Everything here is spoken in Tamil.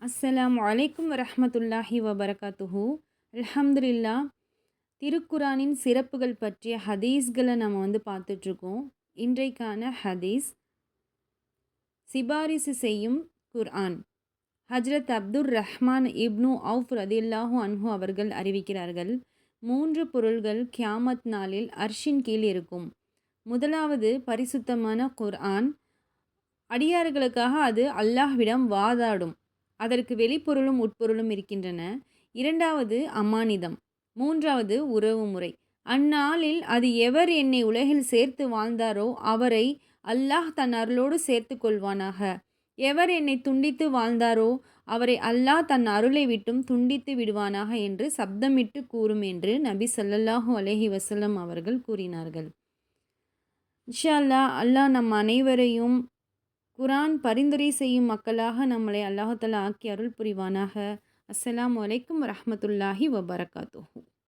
அஸ்ஸலாமு அலைக்கும் வரஹ்மத்துல்லாஹி வபரகாத்துஹு. அல்ஹம்துலில்லா. திருக்குரானின் சிறப்புகள் பற்றிய ஹதீஸ்களை நம்ம பார்த்துட்ருக்கோம். இன்றைக்கான ஹதீஸ், சிபாரிசு செய்யும் குர்ஆன். ஹஜ்ரத் அப்துர் ரஹ்மான் இப்னு அவுஃப் ரதியல்லாஹு அன்ஹு அவர்கள் அறிவிக்கிறார்கள், 3 பொருள்கள் கியாமத் நாளில் அர்ஷின் கீழ் இருக்கும். முதலாவது பரிசுத்தமான குர்ஆன். அடியார்களுக்காக அது அல்லாஹ்விடம் வாதாடும். அதற்கு வெளிப்பொருளும் உட்பொருளும் இருக்கின்றன. இரண்டாவது அமானிதம். மூன்றாவது உறவுமுறை. அந்நாளில் அது எவர் என்னை உலகில் சேர்த்து வாழ்ந்தாரோ அவரை அல்லாஹ் தன் அருளோடு சேர்த்து கொள்வானாக. எவர் என்னை துண்டித்து வாழ்ந்தாரோ அவரை அல்லாஹ் தன் அருளை விட்டும் துண்டித்து விடுவானாக என்று சப்தமிட்டு கூறும் என்று நபி ஸல்லல்லாஹு அலைஹி வஸல்லம் அவர்கள் கூறினார்கள். இன்ஷா அல்லாஹ், அல்லாஹ் நம் அனைவரையும் குர்ஆன் பரிந்துரை செய்யும் மக்களாக நம்மளை அல்லாஹ் தஆலா ஆக்கி அருள் புரிவானாக. அஸ்ஸலாமு அலைக்கும் வரஹ்மத்துல்லாஹி வபரகாத்துஹு.